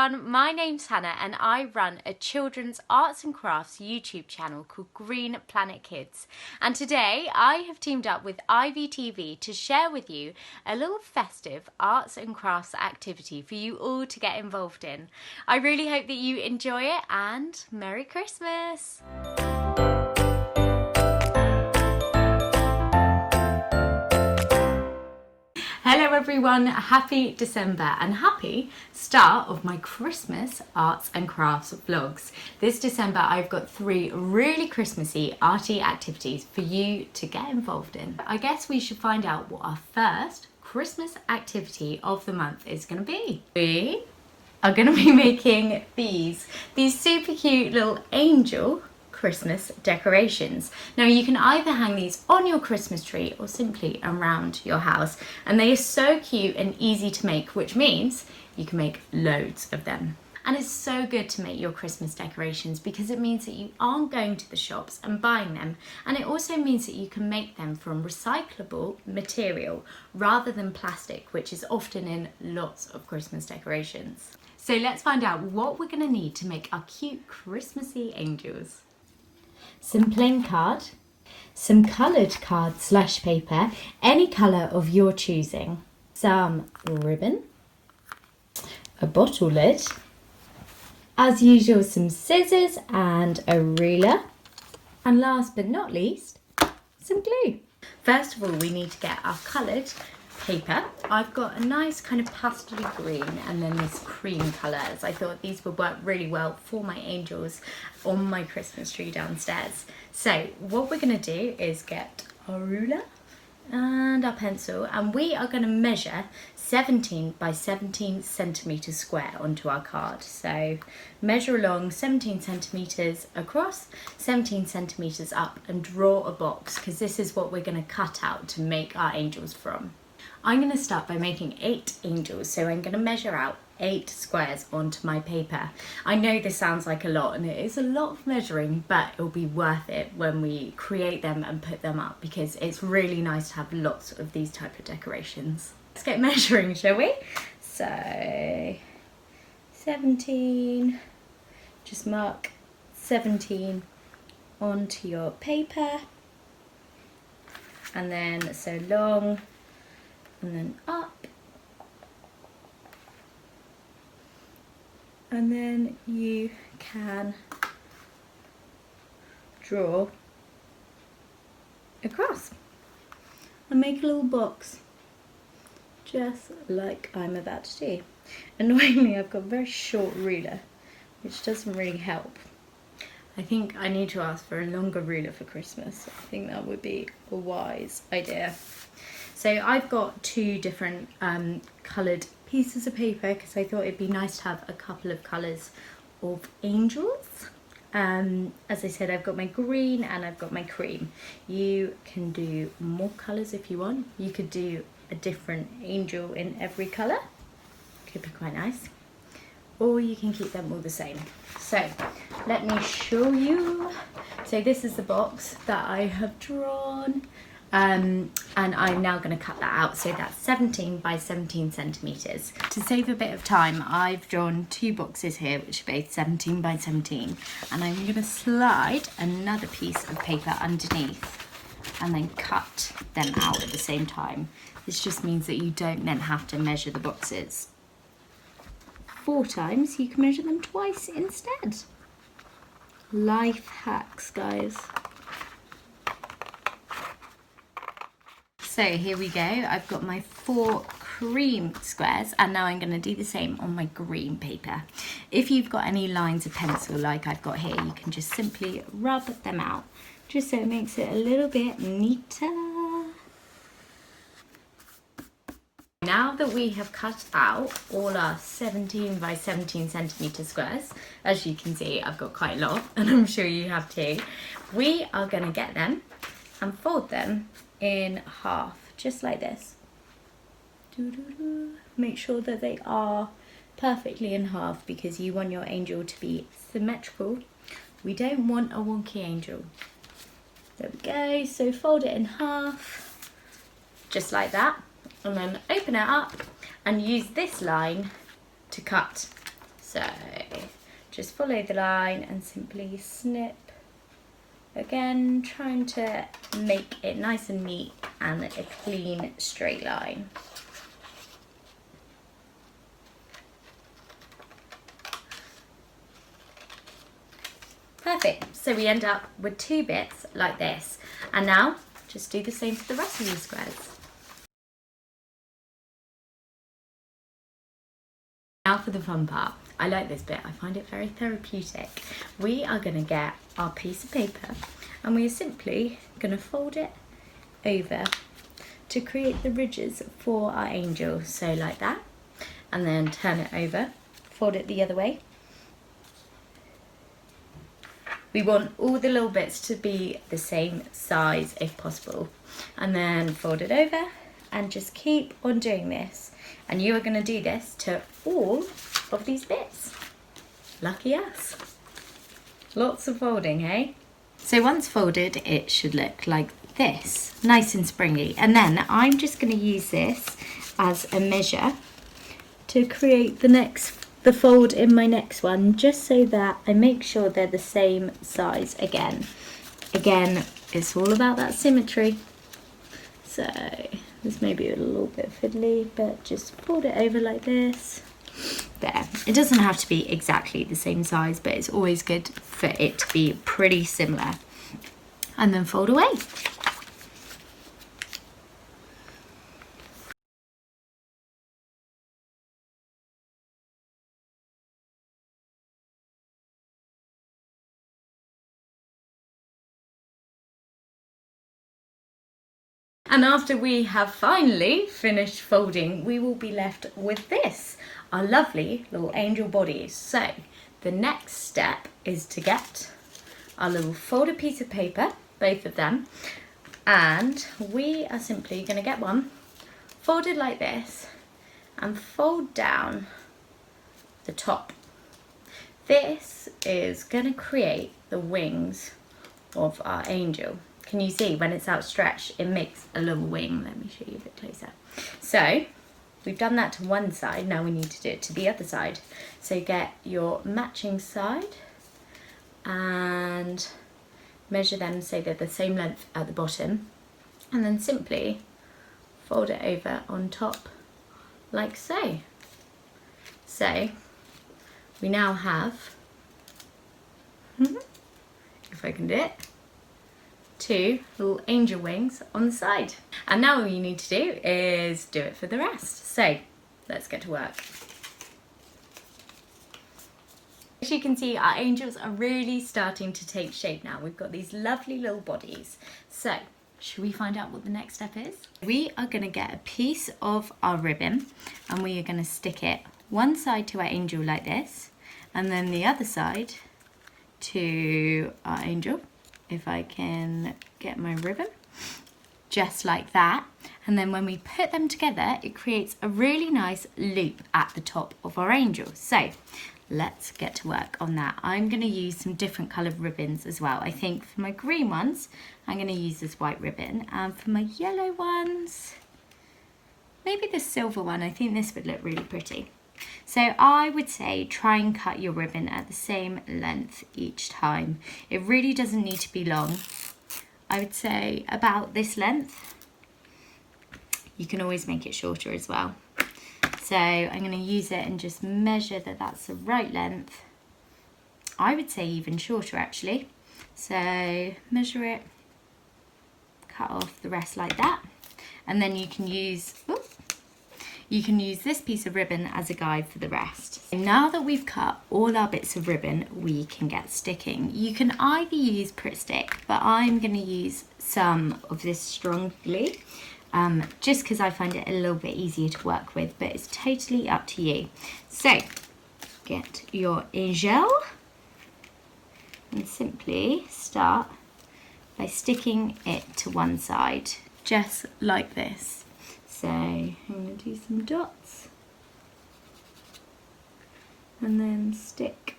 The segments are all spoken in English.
everyone, my name's Hannah and I run a children's arts and crafts YouTube channel called Green Planet Kids. And today I have teamed up with IVTV to share with you a little festive arts and crafts activity for you all to get involved in. I really hope that you enjoy it and Merry Christmas! Hello everyone, happy December and happy start of my Christmas arts and crafts vlogs. This December I've got 3 really Christmassy arty activities for you to get involved in. I guess we should find out what our first Christmas activity of the month is going to be. We are going to be making these super cute little angel Christmas decorations. Now you can either hang these on your Christmas tree or simply around your house, and they are so cute and easy to make, which means you can make loads of them. And it's so good to make your Christmas decorations because it means that you aren't going to the shops and buying them, and it also means that you can make them from recyclable material rather than plastic, which is often in lots of Christmas decorations. So let's find out what we're going to need to make our cute Christmassy angels. Some plain card, some coloured card / paper, any colour of your choosing, some ribbon, a bottle lid, as usual some scissors and a ruler, and last but not least, some glue. First of all, we need to get our coloured paper. I've got a nice kind of pastel green and then this cream colours. I thought these would work really well for my angels on my Christmas tree downstairs. So what we're going to do is get our ruler and our pencil, and we are going to measure 17 by 17 centimetres square onto our card. So measure along 17 centimetres across, 17 centimetres up, and draw a box because this is what we're going to cut out to make our angels from. I'm going to start by making 8 angels, so I'm going to measure out 8 squares onto my paper. I know this sounds like a lot, and it is a lot of measuring, but it'll be worth it when we create them and put them up because it's really nice to have lots of these type of decorations. Let's get measuring, shall we? So 17, just mark 17 onto your paper, and then so long, and then up, and then you can draw across and make a little box just like I'm about to do. Annoyingly, I've got a very short ruler which doesn't really help. I think I need to ask for a longer ruler for Christmas. I think that would be a wise idea. So I've got 2 different coloured pieces of paper because I thought it'd be nice to have a couple of colours of angels. As I said, I've got my green and I've got my cream. You can do more colours if you want. You could do a different angel in every colour. Could be quite nice. Or you can keep them all the same. So let me show you. So this is the box that I have drawn. And I'm now going to cut that out, so that's 17 by 17 centimetres. To save a bit of time, I've drawn 2 boxes here which are both 17 by 17, and I'm going to slide another piece of paper underneath and then cut them out at the same time. This just means that you don't then have to measure the boxes 4 times, you can measure them twice instead. Life hacks, guys. So here we go, I've got my 4 cream squares, and now I'm going to do the same on my green paper. If you've got any lines of pencil like I've got here, you can just simply rub them out, just so it makes it a little bit neater. Now that we have cut out all our 17 by 17 centimetre squares, as you can see I've got quite a lot, and I'm sure you have too, we are going to get them and fold them in half, just like this. Make sure that they are perfectly in half because you want your angel to be symmetrical. We don't want a wonky angel. There we go, so fold it in half, just like that, and then open it up and use this line to cut So just follow the line and simply snip. Again, trying to make it nice and neat and a clean straight line. Perfect. So we end up with 2 bits like this. And now just do the same for the rest of these squares. Now for the fun part. I like this bit, I find it very therapeutic. We are going to get our piece of paper and we are simply going to fold it over to create the ridges for our angel. So like that, and then turn it over, fold it the other way. We want all the little bits to be the same size if possible. And then fold it over and just keep on doing this. And you are going to do this to all of these bits. Lucky us. Lots of folding, hey? So once folded, it should look like this, nice and springy. And then I'm just going to use this as a measure to create the fold in my next one, just so that I make sure they're the same size again. Again, it's all about that symmetry. So this may be a little bit fiddly, but just fold it over like this. There. It doesn't have to be exactly the same size, but it's always good for it to be pretty similar. And then fold away. And after we have finally finished folding, we will be left with this, our lovely little angel bodies. So the next step is to get our little folded piece of paper, both of them, and we are simply going to get one folded like this and fold down the top. This is going to create the wings of our angel. Can you see when it's outstretched, it makes a little wing? Let me show you a bit closer. So we've done that to one side, now we need to do it to the other side. So get your matching side and measure them so they're the same length at the bottom, and then simply fold it over on top like so. So we now have, if I can do it, 2 little angel wings on the side. And now all you need to do is do it for the rest. So let's get to work. As you can see, our angels are really starting to take shape now. We've got these lovely little bodies. So should we find out what the next step is? We are going to get a piece of our ribbon and we are going to stick it one side to our angel like this, and then the other side to our angel. If I can get my ribbon, just like that. And then when we put them together, it creates a really nice loop at the top of our angel. So let's get to work on that. I'm going to use some different coloured ribbons as well. I think for my green ones, I'm going to use this white ribbon, and for my yellow ones, maybe this silver one. I think this would look really pretty. So I would say try and cut your ribbon at the same length each time. It really doesn't need to be long. I would say about this length. You can always make it shorter as well. So I'm going to use it and just measure that that's the right length. I would say even shorter actually. So measure it, cut off the rest like that, and then you can use this piece of ribbon as a guide for the rest. Now that we've cut all our bits of ribbon, we can get sticking. You can either use Pritt Stick, but I'm going to use some of this strong glue, just because I find it a little bit easier to work with, but it's totally up to you. So get your angel and simply start by sticking it to one side, just like this. So I'm going to do some dots and then stick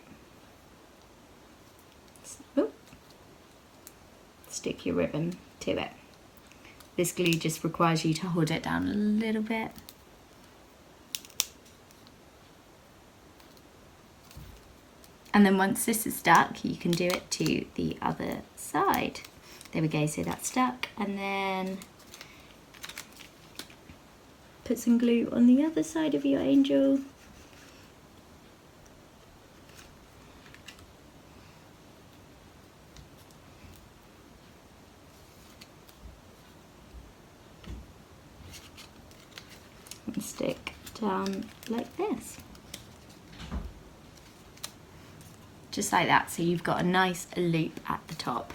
your ribbon to it. This glue just requires you to hold it down a little bit. And then once this is stuck, you can do it to the other side. There we go, so that's stuck. And then put some glue on the other side of your angel. And stick down like this. Just like that, so you've got a nice loop at the top.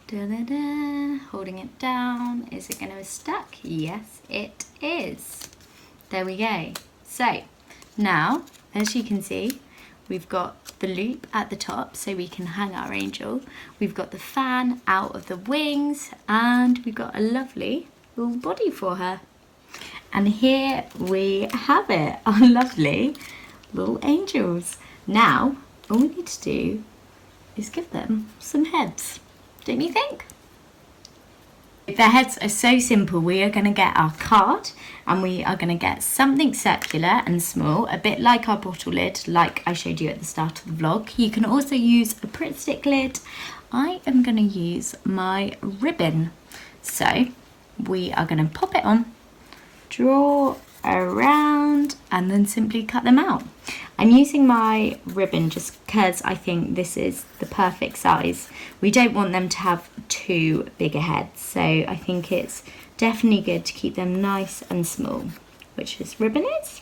Da, da, da. Holding it down. Is it going to be stuck? Yes, it is. There we go. So now, as you can see, we've got the loop at the top so we can hang our angel. We've got the fan out of the wings, and we've got a lovely little body for her. And here we have it, our lovely little angels. Now, all we need to do is give them some heads, don't you think? Their heads are so simple. We are going to get our card and we are going to get something circular and small, a bit like our bottle lid, like I showed you at the start of the vlog. You can also use a Pritt Stick lid. I am going to use my ribbon. So we are going to pop it on, draw around, and then simply cut them out. I'm using my ribbon just because I think this is the perfect size. We don't want them to have too big a head, so I think it's definitely good to keep them nice and small, which this ribbon is.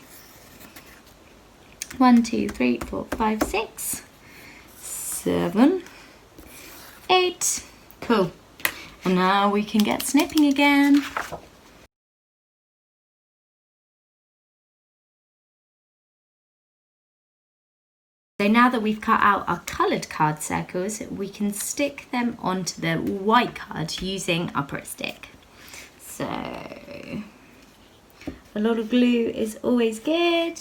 1, 2, 3, 4, 5, 6, 7, 8. Cool. And now we can get snipping again. So now that we've cut out our coloured card circles, we can stick them onto the white card using our Pritt Stick. So a lot of glue is always good.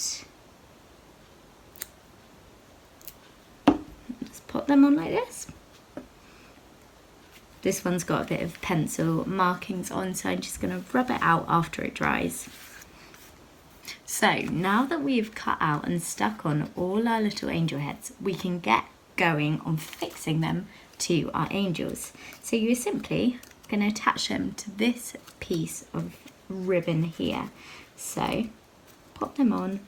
Just pop them on like this. This one's got a bit of pencil markings on, so I'm just going to rub it out after it dries. So now that we've cut out and stuck on all our little angel heads, we can get going on fixing them to our angels. So you're simply going to attach them to this piece of ribbon here. So pop them on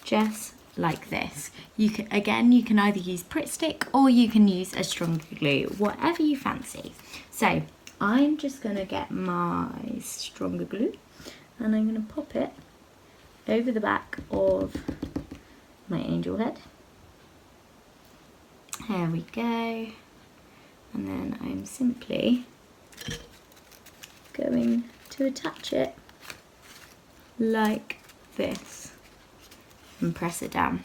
just like this. You can either use Pritt Stick or you can use a stronger glue, whatever you fancy. So I'm just going to get my stronger glue and I'm going to pop it over the back of my angel head. There we go. And then I'm simply going to attach it like this and press it down.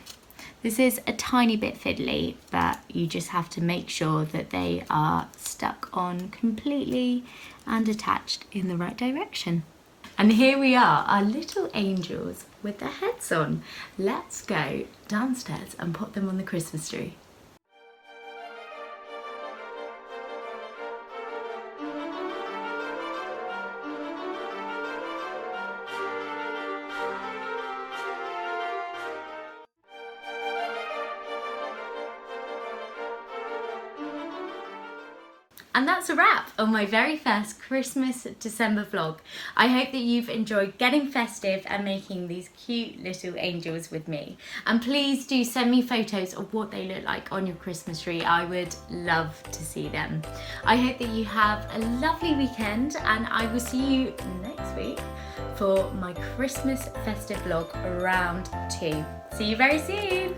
This is a tiny bit fiddly, but you just have to make sure that they are stuck on completely and attached in the right direction. And here we are, our little angels with their heads on. Let's go downstairs and put them on the Christmas tree. And that's a wrap on my very first Christmas December vlog. I hope that you've enjoyed getting festive and making these cute little angels with me. And please do send me photos of what they look like on your Christmas tree. I would love to see them. I hope that you have a lovely weekend and I will see you next week for my Christmas festive vlog round 2. See you very soon.